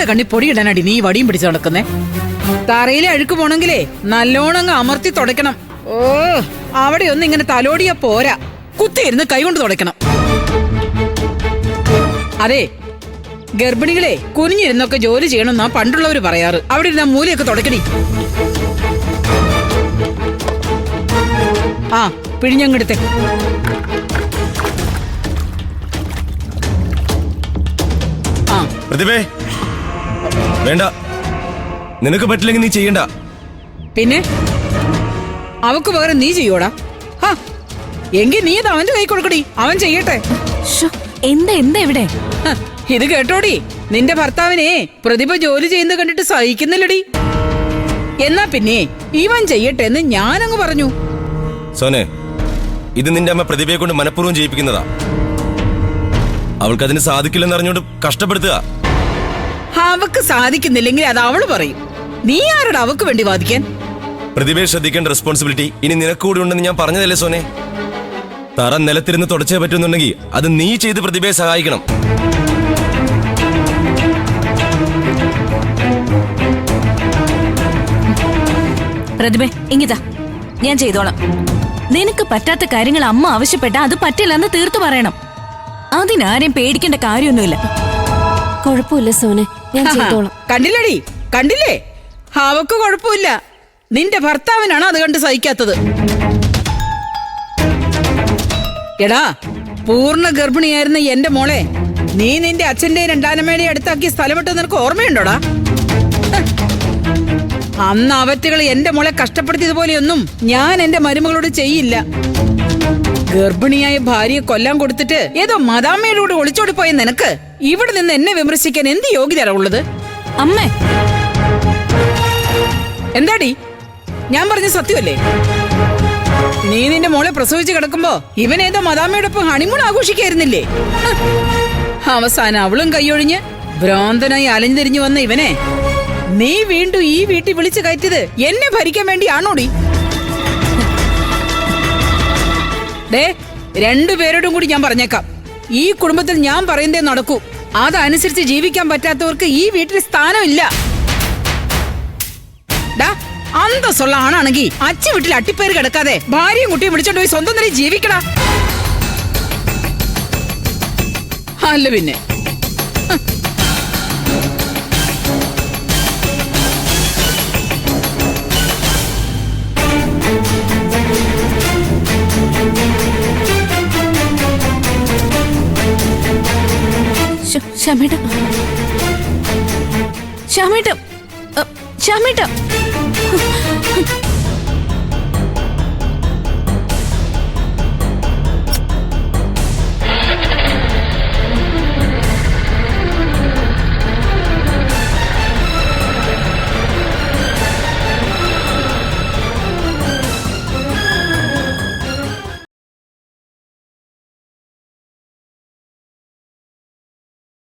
ആരുടെ കണ്ണി പൊടിയിടാനടി നീ വടിയും പിടിച്ചു നടക്കുന്നേ? തറയിലെ അഴുക്ക് പോണെങ്കിലേ നല്ലോണം അങ്ങ് അമർത്തി തുടയ്ക്കണം. ഓ, അവിടെ ഒന്നും ഇങ്ങനെ തലോടിയാ പോരാ, കുത്തിയിരുന്ന് കൈകൊണ്ട് തുടയ്ക്കണം. അതെ, ഗർഭിണികളെ കുനിഞ്ഞിരുന്നൊക്കെ ജോലി ചെയ്യണമെന്നാ പണ്ടുള്ളവര് പറയാറ്. അവിടെ ഇരുന്ന മൂലയൊക്കെ തുടക്കണി. ആ, പിഴിഞ്ഞങ്ങെടുത്തേ. ആ പ്രതിഭേ, വേണ്ട, നിനക്ക് പറ്റില്ലെങ്കിൽ നീ ചെയ്യണ്ട. പിന്നെ അവക്ക് പകരം നീ ചെയ്യോടാ? എങ്കിൽ നീ അത് അവന്റെ കൈ കൊടുക്കടി, അവൻ ചെയ്യട്ടെ. എന്താ എന്താ ഇവിടെ? ഇത് കേട്ടോടി, നിന്റെ ഭർത്താവിനെ പ്രതിഭ ജോലി ചെയ്യുന്നത് കണ്ടിട്ട് സഹിക്കുന്നില്ലടി. എന്നാ പിന്നെ ഇവൻ ചെയ്യട്ടെ എന്ന് ഞാനങ്ങ് പറഞ്ഞു. സോനെ, ഇത് നിന്റെ അമ്മ പ്രതിഭയെ കൊണ്ട് മനഃപൂർവ്വം ചെയ്യിപ്പിക്കുന്നതാ. അവൾക്കതിന് സാധിക്കില്ലെന്ന് അറിഞ്ഞോണ്ട് കഷ്ടപ്പെടുത്തുക. അവക്ക് സാധിക്കുന്നില്ലെങ്കിൽ അത് അവള് പറയും. നീ ആരുടെ അവക്ക് വേണ്ടി വാദിക്കാൻ? പ്രതിഭയെ ശ്രദ്ധിക്കേണ്ട റെസ്പോൺസിബിലിറ്റി ഇനി നിനക്കൂടി ഉണ്ടെന്ന് ഞാൻ പറഞ്ഞതല്ലേ സോനെ? തറ നിലത്തിരുന്ന് തുടച്ചേ പറ്റുന്നുണ്ടെങ്കിൽ അത് നീ ചെയ്ത് പ്രതിഭയെ സഹായിക്കണം. പ്രതിഭ, ഇങ്ങിതാ, ഞാൻ ചെയ്തോളാം. നിനക്ക് പറ്റാത്ത കാര്യങ്ങൾ അമ്മ ആവശ്യപ്പെട്ട അത് പറ്റില്ലെന്ന് തീർത്തു പറയണം. അതിനാരെയും പേടിക്കേണ്ട കാര്യമൊന്നുമില്ല. കുഴപ്പമില്ല സോനെ, ഞാൻ ചെയ്തോളാം. കണ്ടില്ലടി, കണ്ടില്ലേ? അവക്ക് കുഴപ്പമില്ല, നിന്റെ ഭർത്താവിനാണ് അത് കണ്ട് സഹിക്കാത്തത്. എടാ, പൂർണ്ണ ഗർഭിണിയായിരുന്ന എന്റെ മോളെ നീ നിന്റെ അച്ഛന്റെ രണ്ടാനമ്മയുടെ അടുത്താക്കി സ്ഥലമിട്ട് നിനക്ക് ഓർമ്മയുണ്ടോടാ? അന്ന് അവറ്റുകൾ എന്റെ മോളെ കഷ്ടപ്പെടുത്തിയതുപോലെയൊന്നും ഞാൻ എന്റെ മരുമകളോട് ചെയ്യില്ല. ഗർഭിണിയായ ഭാര്യയെ കൊല്ലാൻ കൊടുത്തിട്ട് ഏതോ മദാമ്മയുടെ കൂടെ ഒളിച്ചോടി പോയ നിനക്ക് ഇവിടെ നിന്ന് എന്നെ വിമർശിക്കാൻ എന്ത് യോഗ്യത ഉള്ളത്? അമ്മേ, എന്താടി, ഞാൻ പറഞ്ഞ സത്യമല്ലേ? നീ നിന്റെ മോളെ പ്രസവിച്ച് കിടക്കുമ്പോ ഇവൻ ഏതോ മദാമ്മയോടൊപ്പം ഹണിമൂൺ ആഘോഷിക്കായിരുന്നില്ലേ? അവസാനം അവളും കൈയൊഴിഞ്ഞ് ഭ്രാന്തനായി അലഞ്ഞിരിഞ്ഞു വന്ന ഇവനെ നീ വീണ്ടും ഈ വീട്ടിൽ വിളിച്ചു കയറ്റിയത് എന്നെ ഭരിക്കാൻ വേണ്ടിയാണോടി? ഡേ, രണ്ടുപേരോടും കൂടി ഞാൻ പറഞ്ഞേക്കാം, ഈ കുടുംബത്തിൽ ഞാൻ പറയുന്നതേ നടക്കൂ. അതനുസരിച്ച് ജീവിക്കാൻ പറ്റാത്തവർക്ക് ഈ വീട്ടിൽ സ്ഥാനമില്ല. ഡാ, അന്തസ്സുള്ള ആണാണെങ്കിൽ അച്ഛൻ വീട്ടിൽ അട്ടിപ്പേര് കിടക്കാതെ ഭാര്യയും കുട്ടിയും വിളിച്ചോണ്ട് പോയി സ്വന്തം നിലയിൽ ജീവിക്കടാ. അല്ല പിന്നെ ശ്യാമേട്ട, ശ്യാമേട്ട, ശ്യാമേട്ട.